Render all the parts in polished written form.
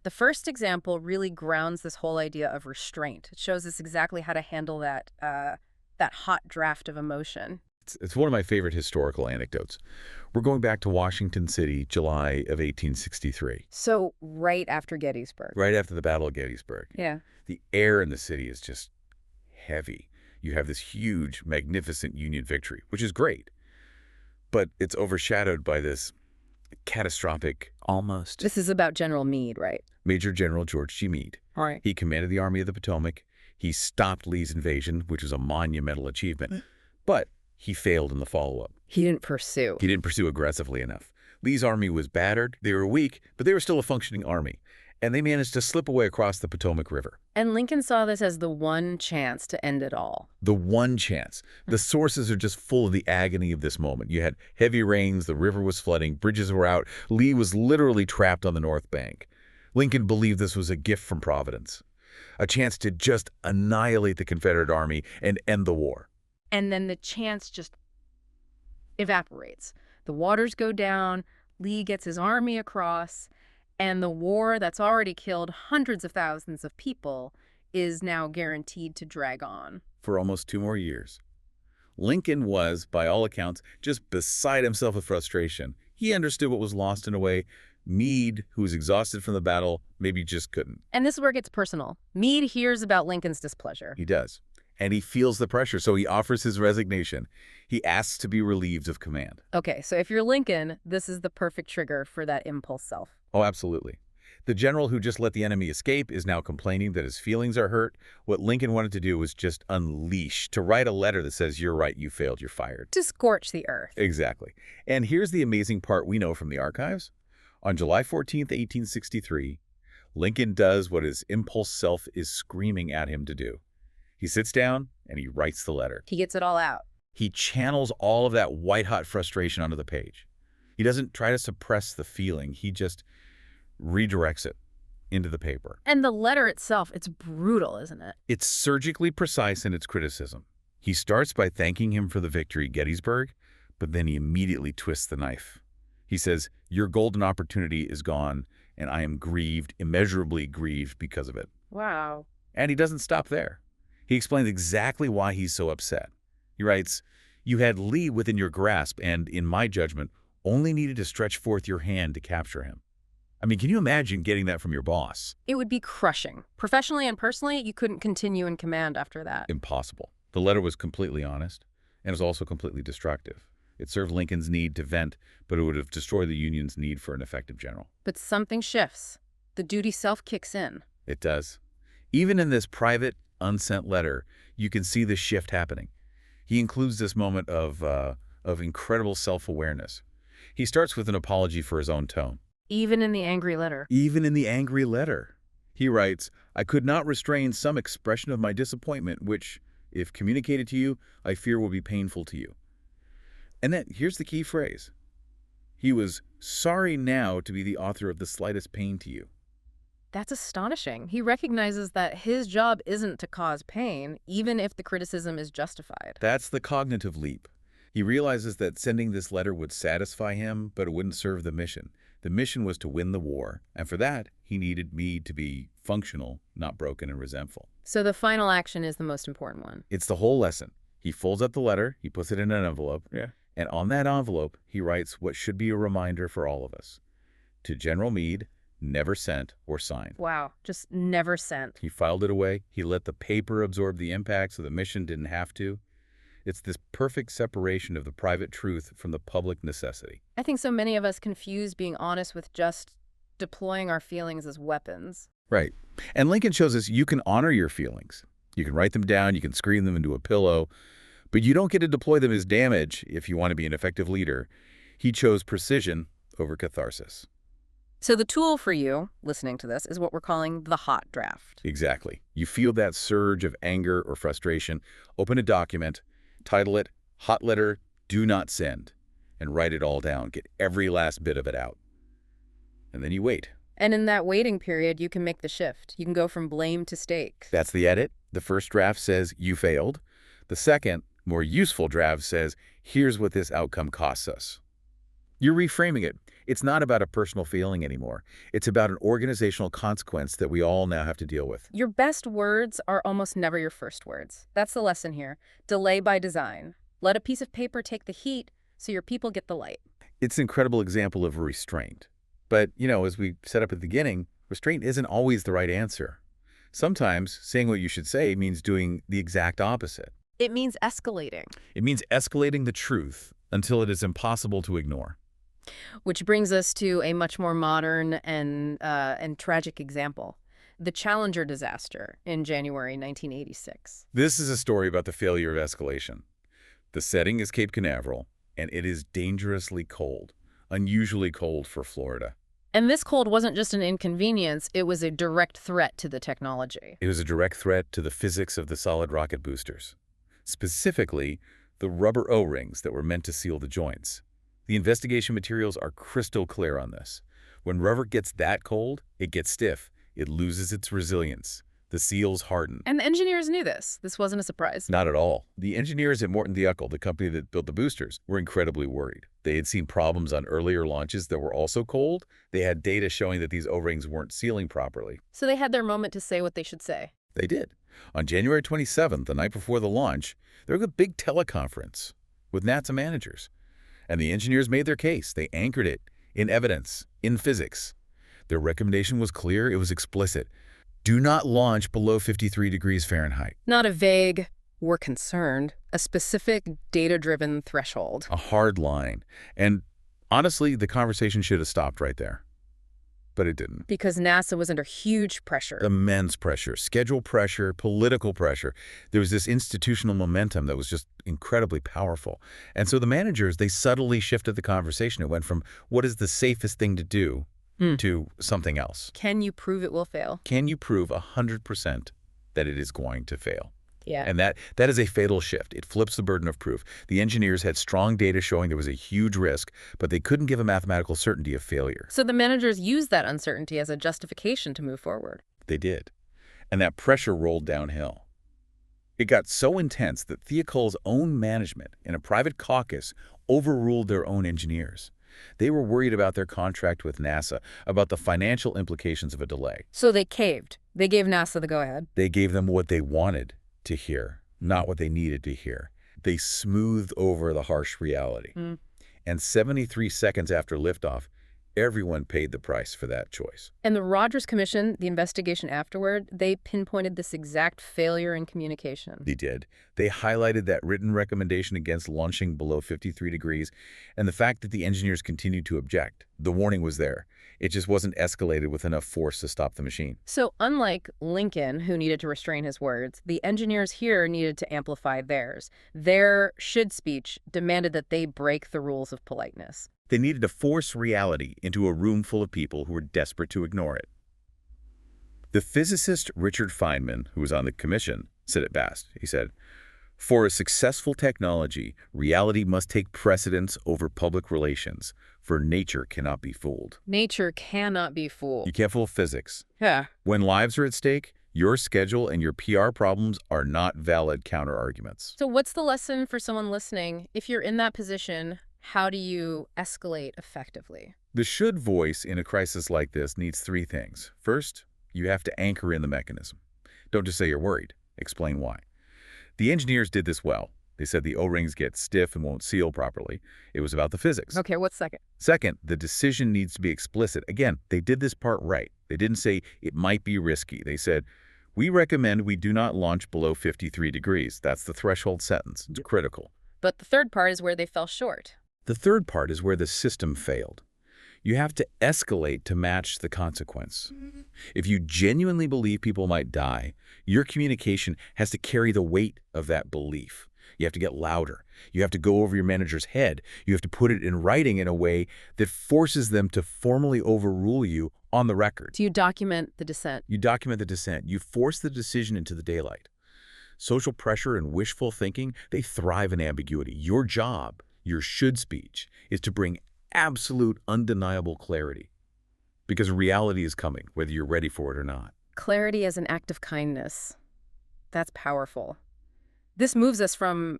The first example really grounds this whole idea of restraint. It shows us exactly how to handle that hot draft of emotion. It's one of my favorite historical anecdotes. We're going back to Washington City, July of 1863, So right after Gettysburg. right after the Battle of Gettysburg. Yeah. The air in the city is just heavy. You have this huge, magnificent Union victory, which is great, but it's overshadowed by this catastrophic almost. This is about General Meade, right? Major General George G. Meade. All right. He commanded the Army of the Potomac. He stopped Lee's invasion, which was a monumental achievement, but he failed in the follow-up. He didn't pursue. He didn't pursue aggressively enough. Lee's army was battered, they were weak, but they were still a functioning army, and they managed to slip away across the Potomac River. And Lincoln saw this as the one chance to end it all. The one chance. The sources are just full of the agony of this moment. You had heavy rains, the river was flooding, bridges were out. Lee was literally trapped on the north bank. Lincoln believed this was a gift from Providence, a chance to just annihilate the Confederate Army and end the war. And then the chance just evaporates. The waters go down, Lee gets his army across, and the war that's already killed hundreds of thousands of people is now guaranteed to drag on. For almost 2 more years. Lincoln was, by all accounts, just beside himself with frustration. He understood what was lost in a way Meade, who was exhausted from the battle, maybe just couldn't. And this is where it gets personal. Meade hears about Lincoln's displeasure. He does. And he feels the pressure, so he offers his resignation. He asks to be relieved of command. Okay, so if you're Lincoln, this is the perfect trigger for that impulse self. Oh, absolutely. The general who just let the enemy escape is now complaining that his feelings are hurt. What Lincoln wanted to do was just unleash, to write a letter that says, "You're right, you failed, you're fired." To scorch the earth. Exactly. And here's the amazing part we know from the archives. On July 14th, 1863, Lincoln does what his impulse self is screaming at him to do. He sits down and he writes the letter. He gets it all out. He channels all of that white-hot frustration onto the page. He doesn't try to suppress the feeling. He just redirects it into the paper. And the letter itself, it's brutal, isn't it? It's surgically precise in its criticism. He starts by thanking him for the victory at Gettysburg, but then he immediately twists the knife. He says, "Your golden opportunity is gone, and I am grieved, immeasurably grieved because of it." Wow. And he doesn't stop there. He explains exactly why he's so upset. He writes, "You had Lee within your grasp and, in my judgment, only needed to stretch forth your hand to capture him." I mean, can you imagine getting that from your boss? It would be crushing. Professionally and personally, you couldn't continue in command after that. Impossible. The letter was completely honest, and was also completely destructive. It served Lincoln's need to vent, but it would have destroyed the Union's need for an effective general. But something shifts. The duty self kicks in. It does. Even in this private, unsent letter, you can see the shift happening. He includes this moment of incredible self-awareness. He starts with an apology for his own tone. Even in the angry letter. Even in the angry letter. He writes, "I could not restrain some expression of my disappointment, which, if communicated to you, I fear will be painful to you." And then, here's the key phrase. He was sorry now to be the author of the slightest pain to you. That's astonishing. He recognizes that his job isn't to cause pain, even if the criticism is justified. That's the cognitive leap. He realizes that sending this letter would satisfy him, but it wouldn't serve the mission. The mission was to win the war, and for that, he needed Meade to be functional, not broken and resentful. So the final action is the most important one. It's the whole lesson. He folds up the letter, he puts it in an envelope, and on that envelope, he writes what should be a reminder for all of us. To General Meade, never sent or signed. Wow, just never sent. He filed it away. He let the paper absorb the impact so the mission didn't have to. It's this perfect separation of the private truth from the public necessity. I think so many of us confuse being honest with just deploying our feelings as weapons. Right. And Lincoln shows us you can honor your feelings. You can write them down, you can scream them into a pillow, but you don't get to deploy them as damage if you want to be an effective leader. He chose precision over catharsis. So the tool for you, listening to this, is what we're calling the hot draft. Exactly. You feel that surge of anger or frustration, open a document, title it, "Hot Letter, Do Not Send," and write it all down. Get every last bit of it out. And then you wait. And in that waiting period, you can make the shift. You can go from blame to stakes. That's the edit. The first draft says, "You failed." The second, more useful draft says, "Here's what this outcome costs us." You're reframing it. It's not about a personal feeling anymore. It's about an organizational consequence that we all now have to deal with. Your best words are almost never your first words. That's the lesson here. Delay by design. Let a piece of paper take the heat so your people get the light. It's an incredible example of restraint. But, as we set up at the beginning, restraint isn't always the right answer. Sometimes saying what you should say means doing the exact opposite. It means escalating. It means escalating the truth until it is impossible to ignore. Which brings us to a much more modern and tragic example. The Challenger disaster in January 1986. This is a story about the failure of escalation. The setting is Cape Canaveral, and it is dangerously cold, unusually cold for Florida. And this cold wasn't just an inconvenience, it was a direct threat to the technology. It was a direct threat to the physics of the solid rocket boosters, specifically the rubber O-rings that were meant to seal the joints. The investigation materials are crystal clear on this. When rubber gets that cold, it gets stiff. It loses its resilience. The seals harden. And the engineers knew this. This wasn't a surprise. Not at all. The engineers at Morton Thiokol, the company that built the boosters, were incredibly worried. They had seen problems on earlier launches that were also cold. They had data showing that these O-rings weren't sealing properly. So they had their moment to say what they should say. They did. On January 27th, the night before the launch, there was a big teleconference with NASA managers. And the engineers made their case. They anchored it in evidence, in physics. Their recommendation was clear. It was explicit. Do not launch below 53 degrees Fahrenheit. Not a vague, we're concerned, a specific data-driven threshold. A hard line. And honestly, the conversation should have stopped right there. But it didn't. Because NASA was under huge pressure. Immense pressure, schedule pressure, political pressure. There was this institutional momentum that was just incredibly powerful. And so the managers, they subtly shifted the conversation. It went from what is the safest thing to do to something else. Can you prove it will fail? Can you prove 100% that it is going to fail? Yeah. And that is a fatal shift. It flips the burden of proof. The engineers had strong data showing there was a huge risk, but they couldn't give a mathematical certainty of failure. So the managers used that uncertainty as a justification to move forward. They did. And that pressure rolled downhill. It got so intense that Thiokol's own management in a private caucus overruled their own engineers. They were worried about their contract with NASA, about the financial implications of a delay. So they caved. They gave NASA the go-ahead. They gave them what they wanted to hear, not what they needed to hear. They smoothed over the harsh reality. And 73 seconds after liftoff, everyone paid the price for that choice. And the Rogers Commission, the investigation afterward, they pinpointed this exact failure in communication. They did. They highlighted that written recommendation against launching below 53 degrees and the fact that the engineers continued to object. The warning was there. It just wasn't escalated with enough force to stop the machine. So unlike Lincoln, who needed to restrain his words, the engineers here needed to amplify theirs. Their should speech demanded that they break the rules of politeness. They needed to force reality into a room full of people who were desperate to ignore it. The physicist Richard Feynman, who was on the commission, said it best. He said, "For a successful technology, reality must take precedence over public relations, for nature cannot be fooled." Nature cannot be fooled. You can't fool physics. Yeah. When lives are at stake, your schedule and your PR problems are not valid counter-arguments. So what's the lesson for someone listening? If you're in that position, how do you escalate effectively? The should voice in a crisis like this needs three things. First, you have to anchor in the mechanism. Don't just say you're worried. Explain why. The engineers did this well. They said the O-rings get stiff and won't seal properly. It was about the physics. Okay, what's second? Second, the decision needs to be explicit. Again, they did this part right. They didn't say it might be risky. They said, we recommend we do not launch below 53 degrees. That's the threshold sentence. It's critical. But the third part is where they fell short. The third part is where the system failed. You have to escalate to match the consequence. If you genuinely believe people might die, your communication has to carry the weight of that belief. You have to get louder. You have to go over your manager's head. You have to put it in writing in a way that forces them to formally overrule you on the record. Do you document the dissent? You document the dissent. You force the decision into the daylight. Social pressure and wishful thinking, they thrive in ambiguity. Your job, your should speech, is to bring absolute, undeniable clarity. Because reality is coming, whether you're ready for it or not. Clarity as an act of kindness. That's powerful. This moves us from,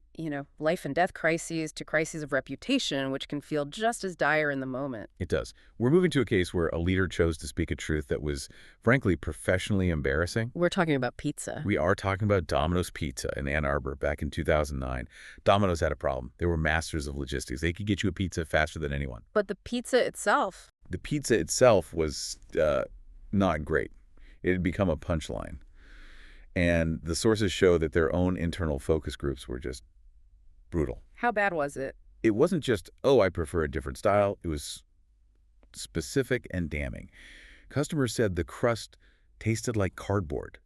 life and death crises to crises of reputation, which can feel just as dire in the moment. It does. We're moving to a case where a leader chose to speak a truth that was, frankly, professionally embarrassing. We're talking about pizza. We are talking about Domino's Pizza in Ann Arbor back in 2009. Domino's had a problem. They were masters of logistics. They could get you a pizza faster than anyone. But the pizza itself. The pizza itself was not great. It had become a punchline. And the sources show that their own internal focus groups were just brutal. How bad was it? It wasn't just, oh, I prefer a different style. It was specific and damning. Customers said the crust tasted like cardboard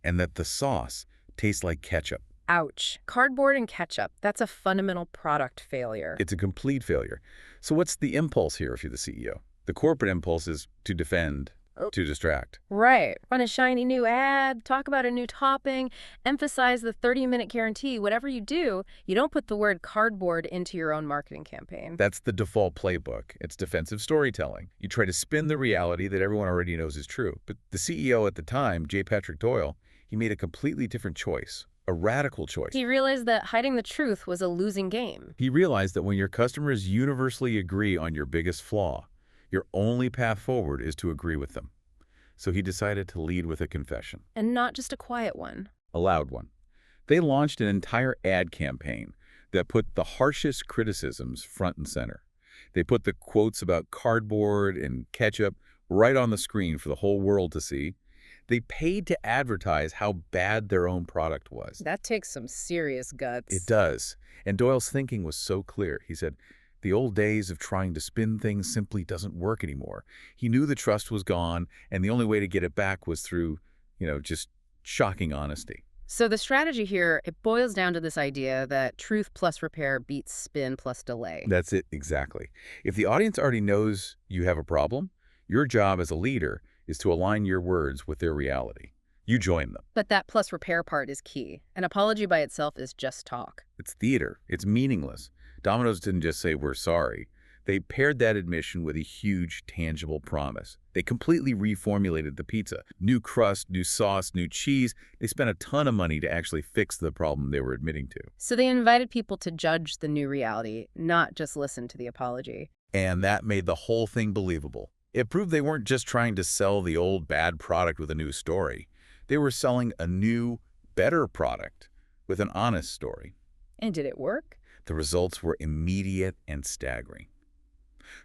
and that the sauce tastes like ketchup. Ouch. Cardboard and ketchup. That's a fundamental product failure. It's a complete failure. So what's the impulse here if you're the CEO? The corporate impulse is to defend, to distract. Right. Run a shiny new ad, talk about a new topping, emphasize the 30-minute guarantee. Whatever you do, you don't put the word cardboard into your own marketing campaign. That's the default playbook. It's defensive storytelling. You try to spin the reality that everyone already knows is true. But the CEO at the time, J. Patrick Doyle, he made a completely different choice, a radical choice. He realized that hiding the truth was a losing game. He realized that when your customers universally agree on your biggest flaw, your only path forward is to agree with them. So he decided to lead with a confession. And not just a quiet one. A loud one. They launched an entire ad campaign that put the harshest criticisms front and center. They put the quotes about cardboard and ketchup right on the screen for the whole world to see. They paid to advertise how bad their own product was. That takes some serious guts. It does. And Doyle's thinking was so clear. He said, the old days of trying to spin things simply doesn't work anymore. He knew the trust was gone, and the only way to get it back was through, just shocking honesty. So the strategy here, it boils down to this idea that truth plus repair beats spin plus delay. That's it, exactly. If the audience already knows you have a problem, your job as a leader is to align your words with their reality. You join them. But that plus repair part is key. An apology by itself is just talk. It's theater. It's meaningless. Domino's didn't just say, we're sorry. They paired that admission with a huge, tangible promise. They completely reformulated the pizza. New crust, new sauce, new cheese. They spent a ton of money to actually fix the problem they were admitting to. So they invited people to judge the new reality, not just listen to the apology. And that made the whole thing believable. It proved they weren't just trying to sell the old bad product with a new story. They were selling a new, better product with an honest story. And did it work? The results were immediate and staggering.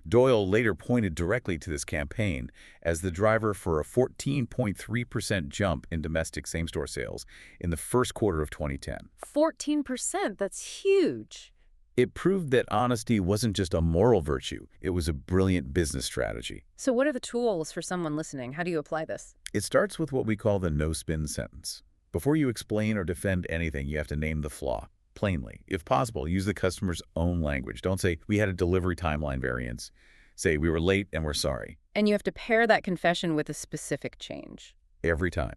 Doyle later pointed directly to this campaign as the driver for a 14.3% jump in domestic same-store sales in the first quarter of 2010. 14%, that's huge. It proved that honesty wasn't just a moral virtue, it was a brilliant business strategy. So what are the tools for someone listening? How do you apply this? It starts with what we call the no-spin sentence. Before you explain or defend anything, you have to name the flaw. Plainly. If possible, use the customer's own language. Don't say, we had a delivery timeline variance. Say, we were late and we're sorry. And you have to pair that confession with a specific change. Every time.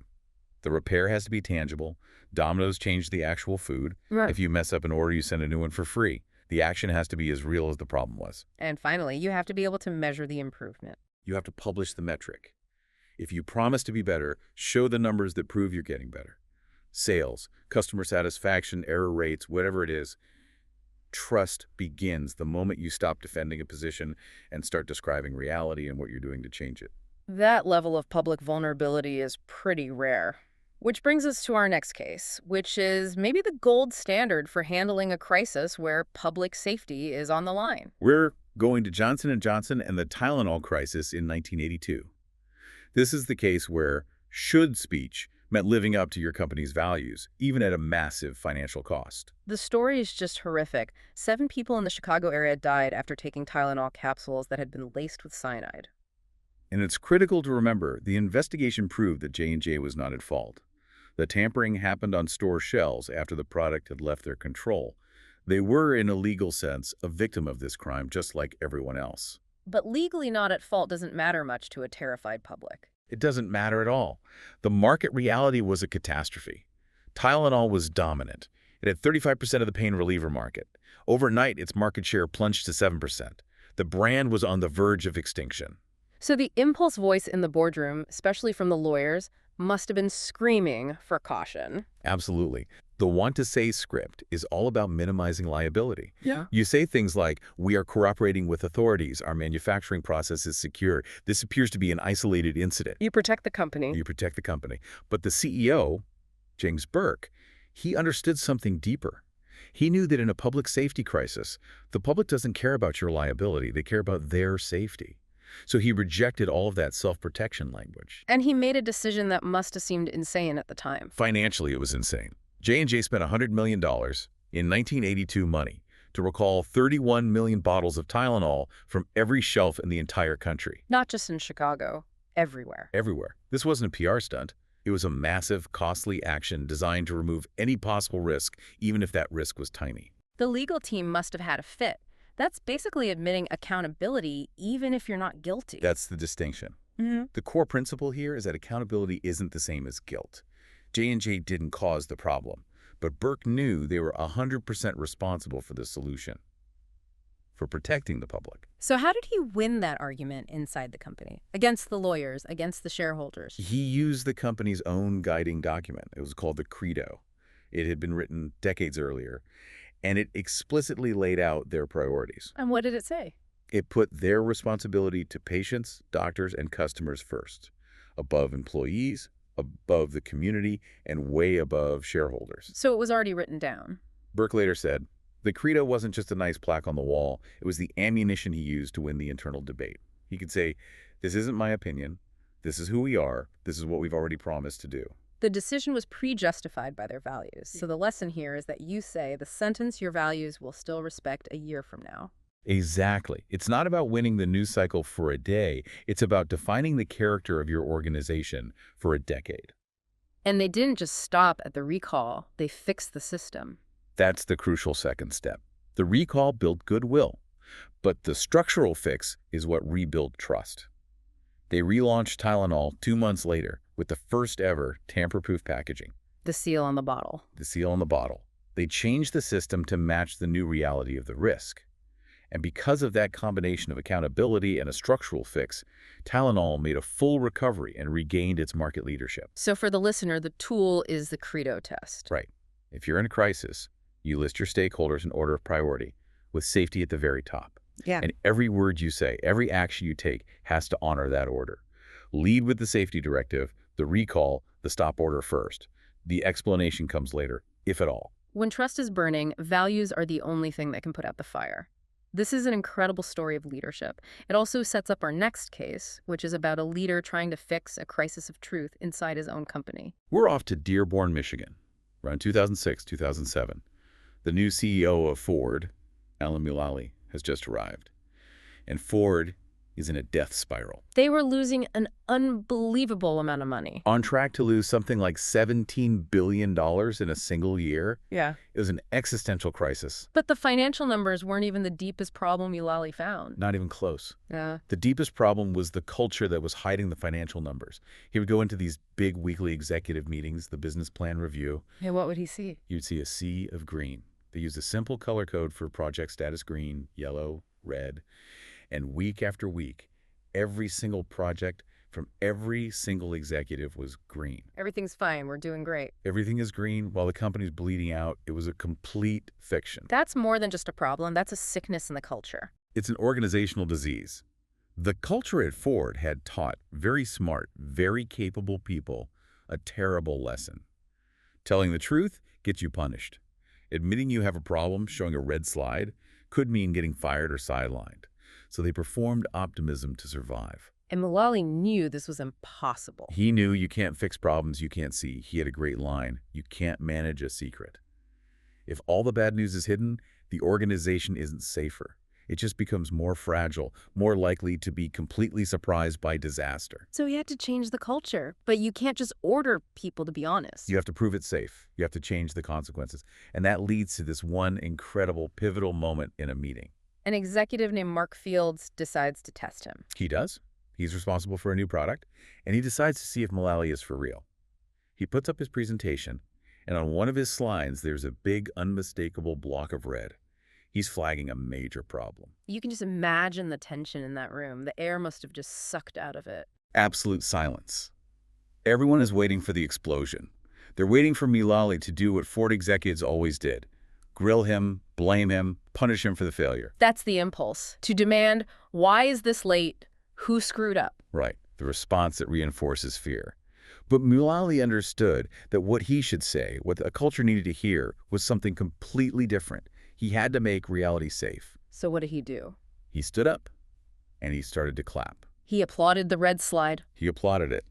The repair has to be tangible. Domino's changed the actual food. Right. If you mess up an order, you send a new one for free. The action has to be as real as the problem was. And finally, you have to be able to measure the improvement. You have to publish the metric. If you promise to be better, show the numbers that prove you're getting better. Sales, customer satisfaction, error rates, whatever it is. Trust begins the moment you stop defending a position and start describing reality and what you're doing to change it. That level of public vulnerability is pretty rare. Which brings us to our next case, which is maybe the gold standard for handling a crisis where public safety is on the line. We're going to Johnson & Johnson and the Tylenol crisis in 1982. This is the case where should speech meant living up to your company's values, even at a massive financial cost. The story is just horrific. 7 people in the Chicago area died after taking Tylenol capsules that had been laced with cyanide. And it's critical to remember, the investigation proved that J&J was not at fault. The tampering happened on store shelves after the product had left their control. They were, in a legal sense, a victim of this crime, just like everyone else. But legally not at fault doesn't matter much to a terrified public. It doesn't matter at all. The market reality was a catastrophe. Tylenol was dominant. It had 35% of the pain reliever market. Overnight, its market share plunged to 7%. The brand was on the verge of extinction. So the impulse voice in the boardroom, especially from the lawyers, must have been screaming for caution. Absolutely. The want to say script is all about minimizing liability. Yeah. You say things like, we are cooperating with authorities, our manufacturing process is secure. This appears to be an isolated incident. You protect the company. You protect the company. But the CEO, James Burke, he understood something deeper. He knew that in a public safety crisis, the public doesn't care about your liability, they care about their safety. So he rejected all of that self-protection language. And he made a decision that must have seemed insane at the time. Financially, it was insane. J&J spent $100 million in 1982 money to recall 31 million bottles of Tylenol from every shelf in the entire country. Not just in Chicago, everywhere. Everywhere. This wasn't a PR stunt. It was a massive, costly action designed to remove any possible risk, even if that risk was tiny. The legal team must have had a fit. That's basically admitting accountability even if you're not guilty. That's the distinction. Mm-hmm. The core principle here is that accountability isn't the same as guilt. J&J didn't cause the problem, but Burke knew they were 100% responsible for the solution, for protecting the public. So how did he win that argument inside the company? Against the lawyers, against the shareholders? He used the company's own guiding document. It was called the Credo. It had been written decades earlier, and it explicitly laid out their priorities. And what did it say? It put their responsibility to patients, doctors, and customers first, above employees, above the community, and way above shareholders. So it was already written down. Burke later said, the Credo wasn't just a nice plaque on the wall, it was the ammunition he used to win the internal debate. He could say, this isn't my opinion, this is who we are, this is what we've already promised to do. The decision was pre-justified by their values. So the lesson here is that you say the sentence your values will still respect a year from now. Exactly. It's not about winning the news cycle for a day, it's about defining the character of your organization for a decade. And they didn't just stop at the recall, they fixed the system. That's the crucial second step. The recall built goodwill, but the structural fix is what rebuilt trust. They relaunched Tylenol 2 months later with the first ever tamper-proof packaging. The seal on the bottle. The seal on the bottle. They changed the system to match the new reality of the risk. And because of that combination of accountability and a structural fix, Tylenol made a full recovery and regained its market leadership. So for the listener, the tool is the Credo test. Right. If you're in a crisis, you list your stakeholders in order of priority, with safety at the very top. Yeah. And every word you say, every action you take has to honor that order. Lead with the safety directive, the recall, the stop order first. The explanation comes later, if at all. When trust is burning, values are the only thing that can put out the fire. This is an incredible story of leadership. It also sets up our next case, which is about a leader trying to fix a crisis of truth inside his own company. We're off to Dearborn, Michigan, around 2006, 2007. The new CEO of Ford, Alan Mulally, has just arrived. And Ford is in a death spiral. They were losing an unbelievable amount of money. On track to lose something like $17 billion in a single year. Yeah. It was an existential crisis. But the financial numbers weren't even the deepest problem Mulally found. Not even close. Yeah. The deepest problem was the culture that was hiding the financial numbers. He would go into these big weekly executive meetings, the business plan review. Hey, what would he see? You'd see a sea of green. They used a simple color code for project status: green, yellow, red. And week after week, every single project from every single executive was green. Everything's fine. We're doing great. Everything is green while the company's bleeding out. It was a complete fiction. That's more than just a problem. That's a sickness in the culture. It's an organizational disease. The culture at Ford had taught very smart, very capable people a terrible lesson. Telling the truth gets you punished. Admitting you have a problem, showing a red slide, could mean getting fired or sidelined. So they performed optimism to survive. And Mulally knew this was impossible. He knew you can't fix problems you can't see. He had a great line, you can't manage a secret. If all the bad news is hidden, the organization isn't safer. It just becomes more fragile, more likely to be completely surprised by disaster. So he had to change the culture. But you can't just order people to be honest. You have to prove it safe. You have to change the consequences. And that leads to this one incredible, pivotal moment in a meeting. An executive named Mark Fields decides to test him. He does. He's responsible for a new product, and he decides to see if Mulally is for real. He puts up his presentation, and on one of his slides, there's a big, unmistakable block of red. He's flagging a major problem. You can just imagine the tension in that room. The air must have just sucked out of it. Absolute silence. Everyone is waiting for the explosion. They're waiting for Mullally to do what Ford executives always did: grill him, blame him, punish him for the failure. That's the impulse, to demand, why is this late? Who screwed up? Right, the response that reinforces fear. But Mullally understood that what he should say, what a culture needed to hear, was something completely different. He had to make reality safe. So what did he do? He stood up, and he started to clap. He applauded the red slide. He applauded it.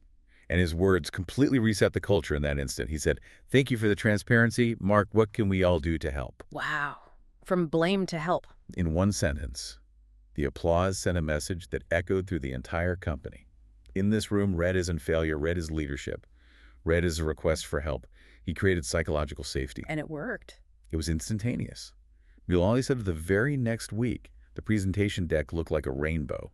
And his words completely reset the culture in that instant. He said, "Thank you for the transparency. Mark, what can we all do to help?" Wow. From blame to help. In one sentence, the applause sent a message that echoed through the entire company. In this room, red isn't failure, red is leadership. Red is a request for help. He created psychological safety. And it worked. It was instantaneous. Mullally said the very next week, the presentation deck looked like a rainbow.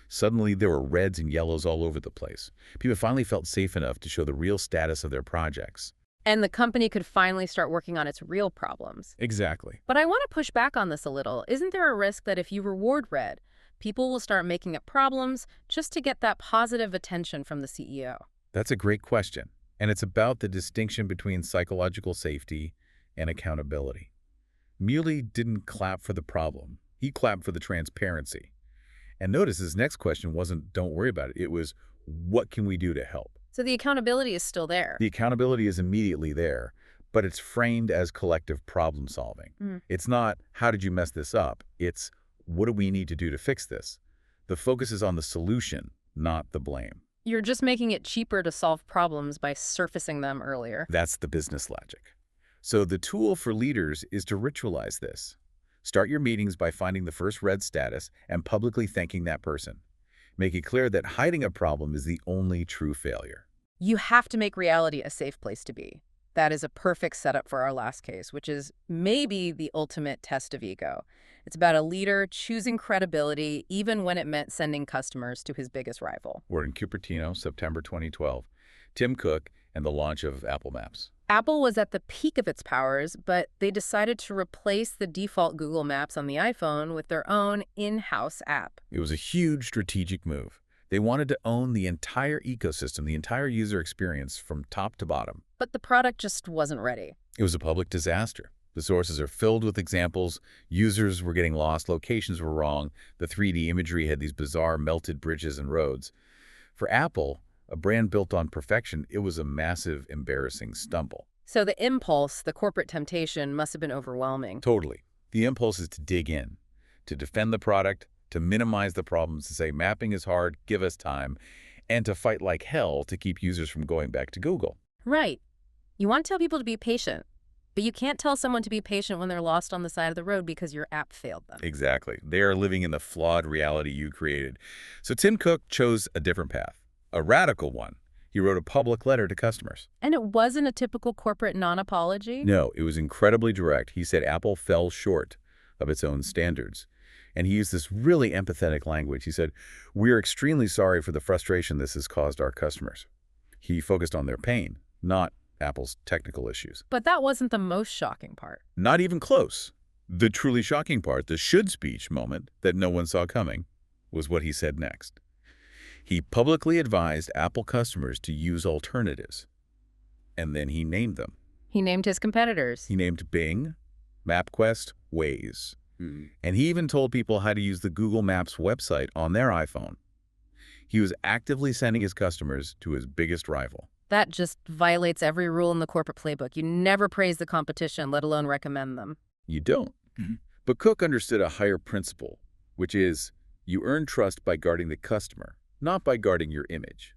Suddenly, there were reds and yellows all over the place. People finally felt safe enough to show the real status of their projects. And the company could finally start working on its real problems. Exactly. But I want to push back on this a little. Isn't there a risk that if you reward red, people will start making up problems just to get that positive attention from the CEO? That's a great question. And it's about the distinction between psychological safety and accountability. Mullally didn't clap for the problem. He clapped for the transparency. And notice his next question wasn't, "Don't worry about it." It was, "What can we do to help?" So the accountability is still there. The accountability is immediately there, but it's framed as collective problem solving. It's not, "How did you mess this up?" It's, "What do we need to do to fix this?" The focus is on the solution, not the blame. You're just making it cheaper to solve problems by surfacing them earlier. That's the business logic. So the tool for leaders is to ritualize this. Start your meetings by finding the first red status and publicly thanking that person. Make it clear that hiding a problem is the only true failure. You have to make reality a safe place to be. That is a perfect setup for our last case, which is maybe the ultimate test of ego. It's about a leader choosing credibility even when it meant sending customers to his biggest rival. We're in Cupertino, September 2012. Tim Cook and the launch of Apple Maps. Apple was at the peak of its powers, but they decided to replace the default Google Maps on the iPhone with their own in-house app. It was a huge strategic move. They wanted to own the entire ecosystem, the entire user experience from top to bottom. But the product just wasn't ready. It was a public disaster. The sources are filled with examples. Users were getting lost, locations were wrong, the 3D imagery had these bizarre melted bridges and roads. For Apple, a brand built on perfection, it was a massive, embarrassing stumble. So the impulse, the corporate temptation, must have been overwhelming. Totally. The impulse is to dig in, to defend the product, to minimize the problems, to say mapping is hard, give us time, and to fight like hell to keep users from going back to Google. Right. You want to tell people to be patient, but you can't tell someone to be patient when they're lost on the side of the road because your app failed them. Exactly. They are living in the flawed reality you created. So Tim Cook chose a different path, a radical one. He wrote a public letter to customers. And it wasn't a typical corporate non-apology? No, it was incredibly direct. He said Apple fell short of its own standards. And he used this really empathetic language. He said, "We are extremely sorry for the frustration this has caused our customers." He focused on their pain, not Apple's technical issues. But that wasn't the most shocking part. Not even close. The truly shocking part, the should speech moment that no one saw coming, was what he said next. He publicly advised Apple customers to use alternatives. And then he named them. He named his competitors. He named Bing, MapQuest, Waze. And he even told people how to use the Google Maps website on their iPhone. He was actively sending his customers to his biggest rival. That just violates every rule in the corporate playbook. You never praise the competition, let alone recommend them. You don't. But Cook understood a higher principle, which is you earn trust by guarding the customer, not by guarding your image.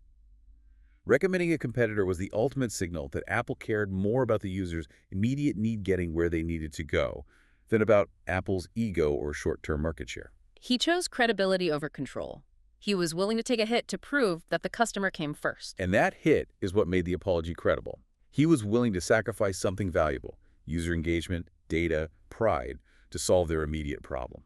Recommending a competitor was the ultimate signal that Apple cared more about the user's immediate need getting where they needed to go than about Apple's ego or short-term market share. He chose credibility over control. He was willing to take a hit to prove that the customer came first. And that hit is what made the apology credible. He was willing to sacrifice something valuable, user engagement, data, pride, to solve their immediate problem.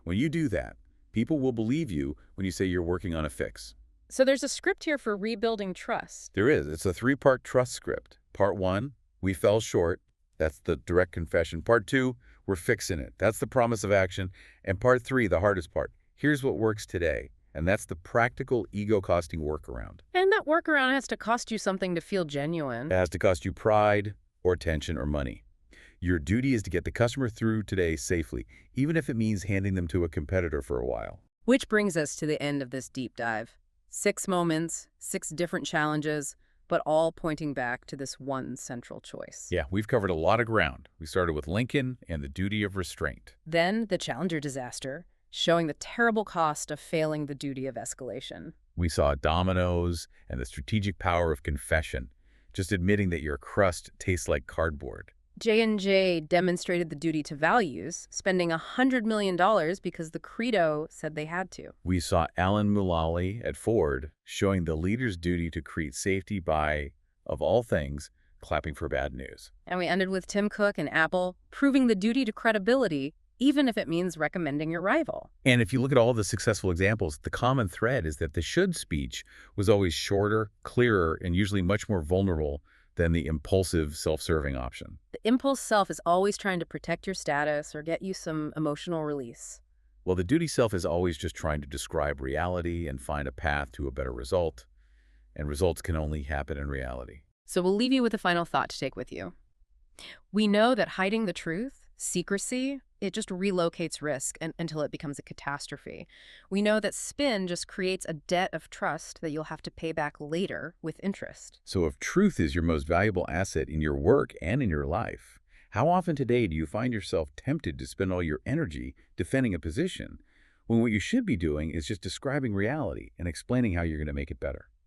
When you do that, people will believe you when you say you're working on a fix. So there's a script here for rebuilding trust. There is. It's a 3-part trust script. Part 1, we fell short. That's the direct confession. Part 2, we're fixing it. That's the promise of action. And Part 3, the hardest part. Here's what works today. And that's the practical ego-costing workaround. And that workaround has to cost you something to feel genuine. It has to cost you pride or attention or money. Your duty is to get the customer through today safely, even if it means handing them to a competitor for a while. Which brings us to the end of this deep dive. 6 moments, 6 different challenges, but all pointing back to this one central choice. Yeah, we've covered a lot of ground. We started with Lincoln and the duty of restraint. Then the Challenger disaster, showing the terrible cost of failing the duty of escalation. We saw dominoes and the strategic power of confession, just admitting that your crust tastes like cardboard. J&J demonstrated the duty to values, spending $100 million because the Credo said they had to. We saw Alan Mulally at Ford showing the leader's duty to create safety by, of all things, clapping for bad news. And we ended with Tim Cook and Apple proving the duty to credibility, even if it means recommending your rival. And if you look at all the successful examples, the common thread is that the should speech was always shorter, clearer, and usually much more vulnerable than the impulsive, self-serving option. The impulse self is always trying to protect your status or get you some emotional release. Well, the duty self is always just trying to describe reality and find a path to a better result, and results can only happen in reality. So we'll leave you with a final thought to take with you. We know that hiding the truth, secrecy, it just relocates risk until it becomes a catastrophe. We know that spin just creates a debt of trust that you'll have to pay back later with interest. So if truth is your most valuable asset in your work and in your life, how often today do you find yourself tempted to spend all your energy defending a position when what you should be doing is just describing reality and explaining how you're going to make it better?